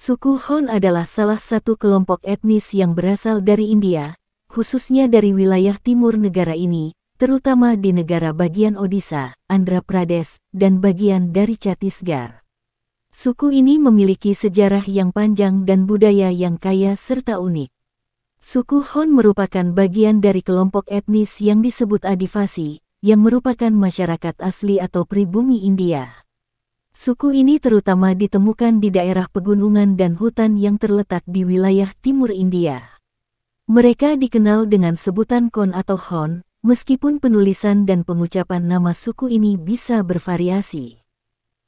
Suku Han adalah salah satu kelompok etnis yang berasal dari India, khususnya dari wilayah timur negara ini, terutama di negara bagian Odisha, Andhra Pradesh, dan bagian dari Chhattisgarh. Suku ini memiliki sejarah yang panjang dan budaya yang kaya serta unik. Suku Han merupakan bagian dari kelompok etnis yang disebut Adivasi, yang merupakan masyarakat asli atau pribumi India. Suku ini terutama ditemukan di daerah pegunungan dan hutan yang terletak di wilayah timur India. Mereka dikenal dengan sebutan Kon atau Hon, meskipun penulisan dan pengucapan nama suku ini bisa bervariasi.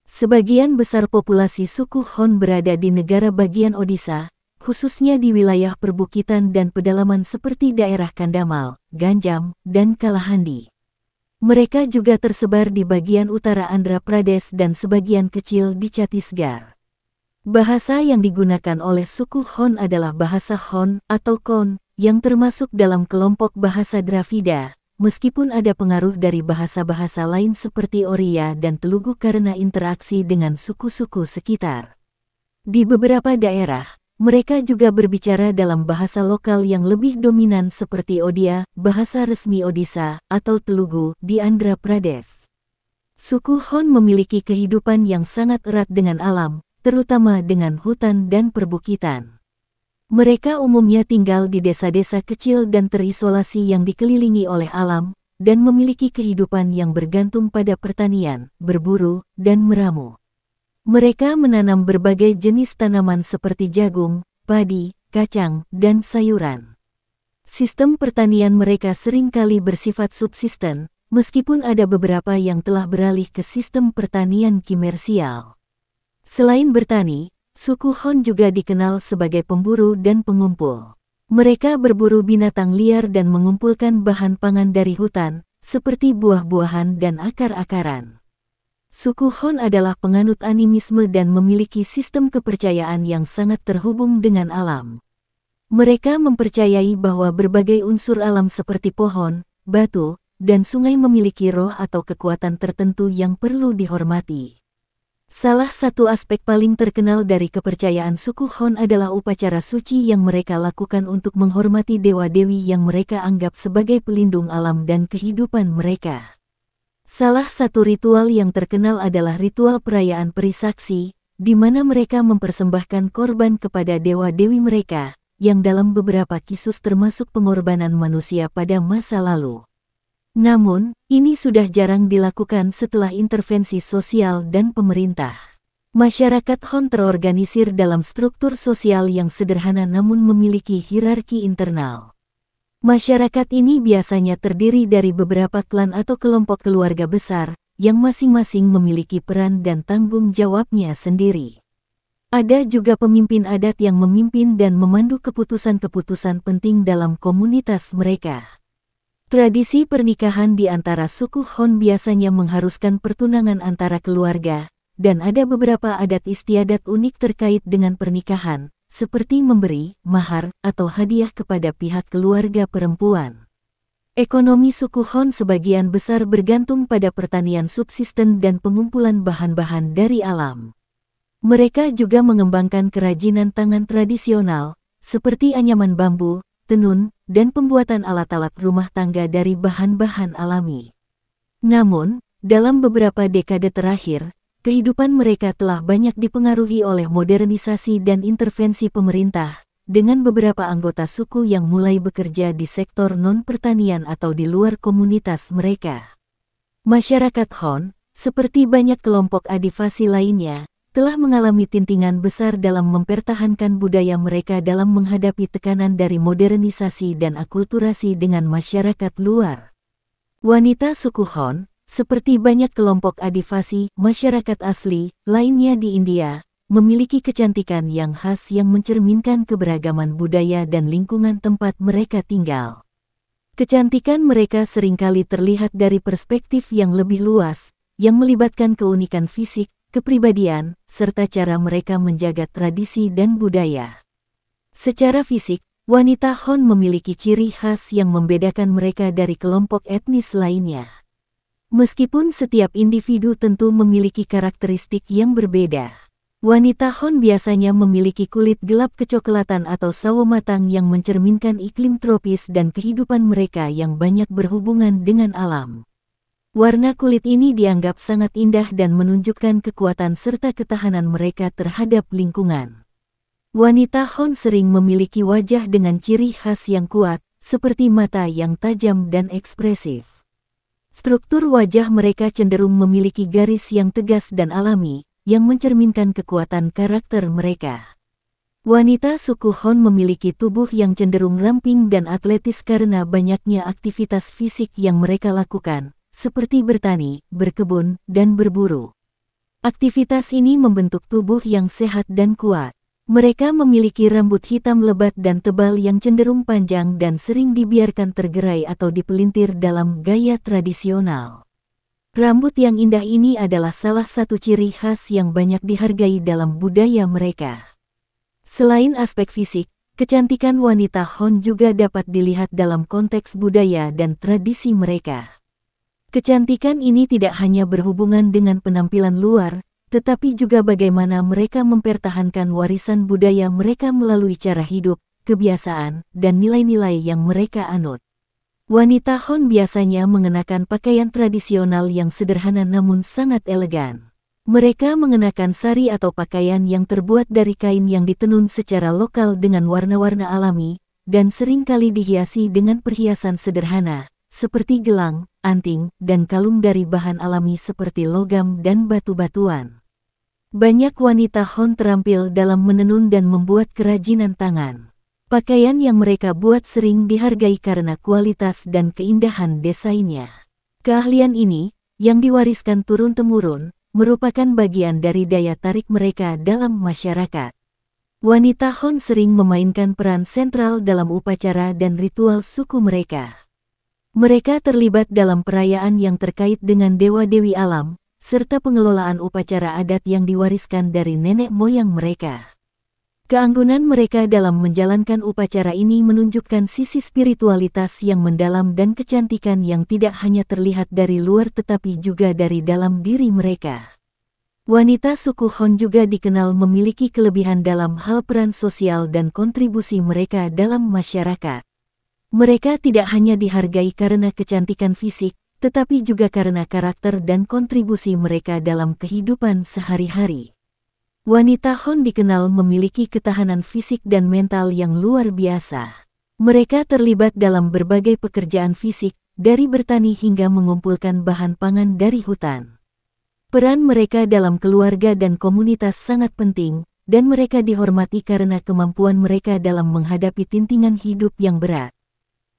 Sebagian besar populasi suku Hon berada di negara bagian Odisha, khususnya di wilayah perbukitan dan pedalaman seperti daerah Kandamal, Ganjam, dan Kalahandi. Mereka juga tersebar di bagian utara Andhra Pradesh dan sebagian kecil di Chhattisgarh. Bahasa yang digunakan oleh suku Hon adalah bahasa Hon atau Kon, yang termasuk dalam kelompok bahasa Dravida, meskipun ada pengaruh dari bahasa-bahasa lain seperti Oriya dan Telugu karena interaksi dengan suku-suku sekitar. Di beberapa daerah, mereka juga berbicara dalam bahasa lokal yang lebih dominan seperti Odia, bahasa resmi Odisha, atau Telugu di Andhra Pradesh. Suku Hon memiliki kehidupan yang sangat erat dengan alam, terutama dengan hutan dan perbukitan. Mereka umumnya tinggal di desa-desa kecil dan terisolasi yang dikelilingi oleh alam, dan memiliki kehidupan yang bergantung pada pertanian, berburu, dan meramu. Mereka menanam berbagai jenis tanaman seperti jagung, padi, kacang, dan sayuran. Sistem pertanian mereka seringkali bersifat subsisten, meskipun ada beberapa yang telah beralih ke sistem pertanian komersial. Selain bertani, suku Hon juga dikenal sebagai pemburu dan pengumpul. Mereka berburu binatang liar dan mengumpulkan bahan pangan dari hutan, seperti buah-buahan dan akar-akaran. Suku Hon adalah penganut animisme dan memiliki sistem kepercayaan yang sangat terhubung dengan alam. Mereka mempercayai bahwa berbagai unsur alam seperti pohon, batu, dan sungai memiliki roh atau kekuatan tertentu yang perlu dihormati. Salah satu aspek paling terkenal dari kepercayaan suku Hon adalah upacara suci yang mereka lakukan untuk menghormati dewa-dewi yang mereka anggap sebagai pelindung alam dan kehidupan mereka. Salah satu ritual yang terkenal adalah ritual perayaan Perisaksi, di mana mereka mempersembahkan korban kepada dewa-dewi mereka, yang dalam beberapa kasus termasuk pengorbanan manusia pada masa lalu. Namun, ini sudah jarang dilakukan setelah intervensi sosial dan pemerintah. Masyarakat Hon terorganisir dalam struktur sosial yang sederhana namun memiliki hierarki internal. Masyarakat ini biasanya terdiri dari beberapa klan atau kelompok keluarga besar, yang masing-masing memiliki peran dan tanggung jawabnya sendiri. Ada juga pemimpin adat yang memimpin dan memandu keputusan-keputusan penting dalam komunitas mereka. Tradisi pernikahan di antara suku Hon biasanya mengharuskan pertunangan antara keluarga, dan ada beberapa adat istiadat unik terkait dengan pernikahan, seperti memberi mahar atau hadiah kepada pihak keluarga perempuan. Ekonomi suku Hon sebagian besar bergantung pada pertanian subsisten dan pengumpulan bahan-bahan dari alam. Mereka juga mengembangkan kerajinan tangan tradisional, seperti anyaman bambu, tenun, dan pembuatan alat-alat rumah tangga dari bahan-bahan alami. Namun, dalam beberapa dekade terakhir, kehidupan mereka telah banyak dipengaruhi oleh modernisasi dan intervensi pemerintah, dengan beberapa anggota suku yang mulai bekerja di sektor non-pertanian atau di luar komunitas mereka. Masyarakat Hon, seperti banyak kelompok adivasi lainnya, telah mengalami tintingan besar dalam mempertahankan budaya mereka dalam menghadapi tekanan dari modernisasi dan akulturasi dengan masyarakat luar. Wanita suku Hon, seperti banyak kelompok adivasi, masyarakat asli lainnya di India, memiliki kecantikan yang khas yang mencerminkan keberagaman budaya dan lingkungan tempat mereka tinggal. Kecantikan mereka seringkali terlihat dari perspektif yang lebih luas, yang melibatkan keunikan fisik, kepribadian, serta cara mereka menjaga tradisi dan budaya. Secara fisik, wanita Hon memiliki ciri khas yang membedakan mereka dari kelompok etnis lainnya. Meskipun setiap individu tentu memiliki karakteristik yang berbeda, Wanita Hon biasanya memiliki kulit gelap kecoklatan atau sawo matang yang mencerminkan iklim tropis dan kehidupan mereka yang banyak berhubungan dengan alam. Warna kulit ini dianggap sangat indah dan menunjukkan kekuatan serta ketahanan mereka terhadap lingkungan. Wanita Hon sering memiliki wajah dengan ciri khas yang kuat, seperti mata yang tajam dan ekspresif. Struktur wajah mereka cenderung memiliki garis yang tegas dan alami, yang mencerminkan kekuatan karakter mereka. Wanita suku Hon memiliki tubuh yang cenderung ramping dan atletis karena banyaknya aktivitas fisik yang mereka lakukan, seperti bertani, berkebun, dan berburu. Aktivitas ini membentuk tubuh yang sehat dan kuat. Mereka memiliki rambut hitam lebat dan tebal yang cenderung panjang dan sering dibiarkan tergerai atau dipelintir dalam gaya tradisional. Rambut yang indah ini adalah salah satu ciri khas yang banyak dihargai dalam budaya mereka. Selain aspek fisik, kecantikan wanita Hon juga dapat dilihat dalam konteks budaya dan tradisi mereka. Kecantikan ini tidak hanya berhubungan dengan penampilan luar, tetapi juga bagaimana mereka mempertahankan warisan budaya mereka melalui cara hidup, kebiasaan, dan nilai-nilai yang mereka anut. Wanita Hon biasanya mengenakan pakaian tradisional yang sederhana namun sangat elegan. Mereka mengenakan sari atau pakaian yang terbuat dari kain yang ditenun secara lokal dengan warna-warna alami, dan seringkali dihiasi dengan perhiasan sederhana, seperti gelang, anting, dan kalung dari bahan alami seperti logam dan batu-batuan. Banyak wanita Hon terampil dalam menenun dan membuat kerajinan tangan. Pakaian yang mereka buat sering dihargai karena kualitas dan keindahan desainnya. Keahlian ini, yang diwariskan turun-temurun, merupakan bagian dari daya tarik mereka dalam masyarakat. Wanita Hon sering memainkan peran sentral dalam upacara dan ritual suku mereka. Mereka terlibat dalam perayaan yang terkait dengan dewa-dewi alam, serta pengelolaan upacara adat yang diwariskan dari nenek moyang mereka. Keanggunan mereka dalam menjalankan upacara ini menunjukkan sisi spiritualitas yang mendalam dan kecantikan yang tidak hanya terlihat dari luar tetapi juga dari dalam diri mereka. Wanita suku Hon juga dikenal memiliki kelebihan dalam hal peran sosial dan kontribusi mereka dalam masyarakat. Mereka tidak hanya dihargai karena kecantikan fisik, tetapi juga karena karakter dan kontribusi mereka dalam kehidupan sehari-hari. Wanita Hon dikenal memiliki ketahanan fisik dan mental yang luar biasa. Mereka terlibat dalam berbagai pekerjaan fisik, dari bertani hingga mengumpulkan bahan pangan dari hutan. Peran mereka dalam keluarga dan komunitas sangat penting, dan mereka dihormati karena kemampuan mereka dalam menghadapi tintingan hidup yang berat.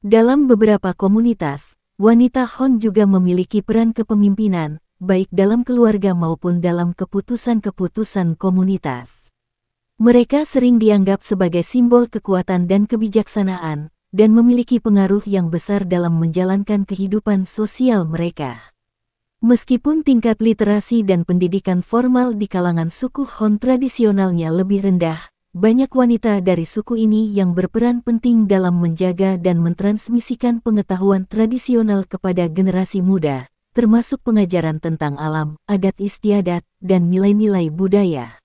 Dalam beberapa komunitas, wanita Hon juga memiliki peran kepemimpinan, baik dalam keluarga maupun dalam keputusan-keputusan komunitas. Mereka sering dianggap sebagai simbol kekuatan dan kebijaksanaan, dan memiliki pengaruh yang besar dalam menjalankan kehidupan sosial mereka. Meskipun tingkat literasi dan pendidikan formal di kalangan suku Hon tradisionalnya lebih rendah, banyak wanita dari suku ini yang berperan penting dalam menjaga dan mentransmisikan pengetahuan tradisional kepada generasi muda, termasuk pengajaran tentang alam, adat istiadat, dan nilai-nilai budaya.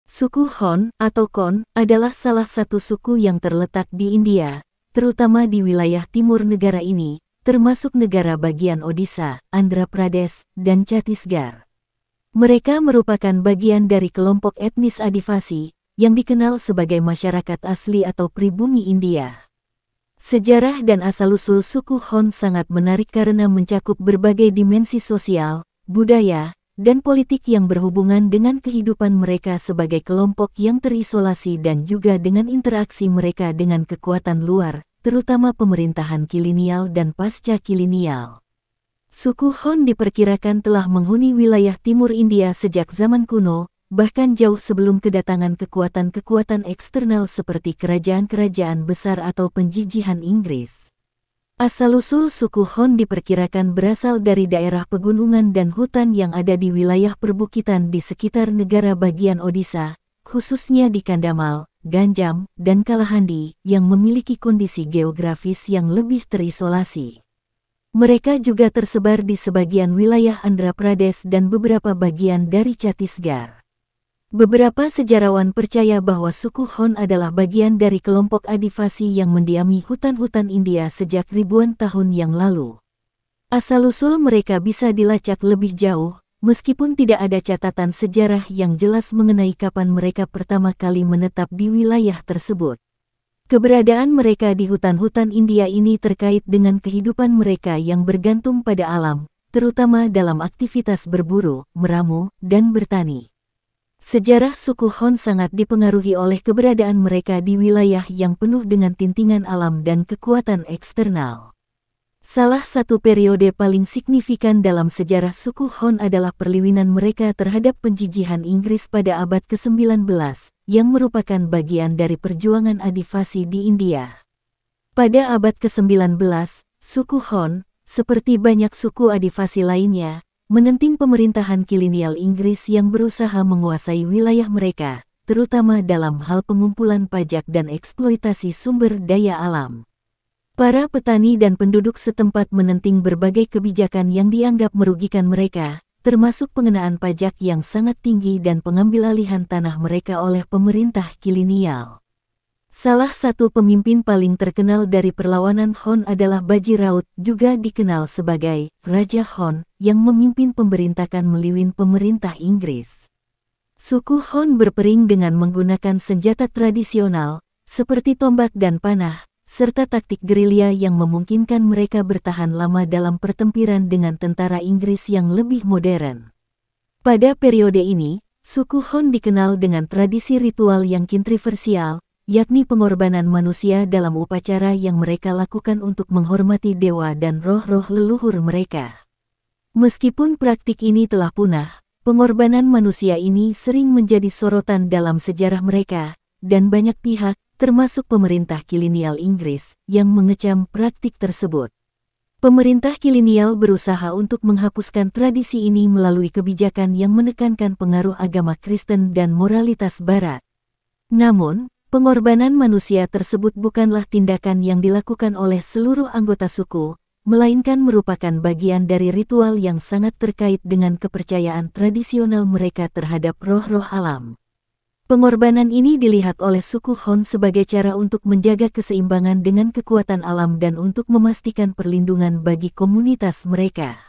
Suku Hon atau Kon adalah salah satu suku yang terletak di India, terutama di wilayah timur negara ini, termasuk negara bagian Odisha, Andhra Pradesh, dan Chhattisgarh. Mereka merupakan bagian dari kelompok etnis Adivasi, yang dikenal sebagai masyarakat asli atau pribumi India. Sejarah dan asal-usul suku Hon sangat menarik karena mencakup berbagai dimensi sosial, budaya, dan politik yang berhubungan dengan kehidupan mereka sebagai kelompok yang terisolasi dan juga dengan interaksi mereka dengan kekuatan luar, terutama pemerintahan kilenial dan pasca-kilenial. Suku Hon diperkirakan telah menghuni wilayah timur India sejak zaman kuno, bahkan jauh sebelum kedatangan kekuatan-kekuatan eksternal seperti kerajaan-kerajaan besar atau penjijihan Inggris. Asal-usul suku Hon diperkirakan berasal dari daerah pegunungan dan hutan yang ada di wilayah perbukitan di sekitar negara bagian Odisha, khususnya di Kandamal, Ganjam, dan Kalahandi, yang memiliki kondisi geografis yang lebih terisolasi. Mereka juga tersebar di sebagian wilayah Andhra Pradesh dan beberapa bagian dari Chhattisgarh. Beberapa sejarawan percaya bahwa suku Han adalah bagian dari kelompok adivasi yang mendiami hutan-hutan India sejak ribuan tahun yang lalu. Asal-usul mereka bisa dilacak lebih jauh, meskipun tidak ada catatan sejarah yang jelas mengenai kapan mereka pertama kali menetap di wilayah tersebut. Keberadaan mereka di hutan-hutan India ini terkait dengan kehidupan mereka yang bergantung pada alam, terutama dalam aktivitas berburu, meramu, dan bertani. Sejarah suku Han sangat dipengaruhi oleh keberadaan mereka di wilayah yang penuh dengan tintingan alam dan kekuatan eksternal. Salah satu periode paling signifikan dalam sejarah suku Han adalah perliwinan mereka terhadap penjijihan Inggris pada abad ke-19, yang merupakan bagian dari perjuangan adivasi di India. Pada abad ke-19, suku Han, seperti banyak suku adivasi lainnya, menentang pemerintahan kolonial Inggris yang berusaha menguasai wilayah mereka, terutama dalam hal pengumpulan pajak dan eksploitasi sumber daya alam. Para petani dan penduduk setempat menentang berbagai kebijakan yang dianggap merugikan mereka, termasuk pengenaan pajak yang sangat tinggi dan pengambilalihan tanah mereka oleh pemerintah kolonial. Salah satu pemimpin paling terkenal dari perlawanan Han adalah Baji Raut, juga dikenal sebagai Raja Han, yang memimpin pemberontakan melawan pemerintah Inggris. Suku Han berperang dengan menggunakan senjata tradisional, seperti tombak dan panah, serta taktik gerilya yang memungkinkan mereka bertahan lama dalam pertempuran dengan tentara Inggris yang lebih modern. Pada periode ini, suku Han dikenal dengan tradisi ritual yang kontroversial, yakni pengorbanan manusia dalam upacara yang mereka lakukan untuk menghormati dewa dan roh-roh leluhur mereka. Meskipun praktik ini telah punah, pengorbanan manusia ini sering menjadi sorotan dalam sejarah mereka, dan banyak pihak, termasuk pemerintah kolonial Inggris, yang mengecam praktik tersebut. Pemerintah kolonial berusaha untuk menghapuskan tradisi ini melalui kebijakan yang menekankan pengaruh agama Kristen dan moralitas Barat. Namun, pengorbanan manusia tersebut bukanlah tindakan yang dilakukan oleh seluruh anggota suku, melainkan merupakan bagian dari ritual yang sangat terkait dengan kepercayaan tradisional mereka terhadap roh-roh alam. Pengorbanan ini dilihat oleh suku Han sebagai cara untuk menjaga keseimbangan dengan kekuatan alam dan untuk memastikan perlindungan bagi komunitas mereka.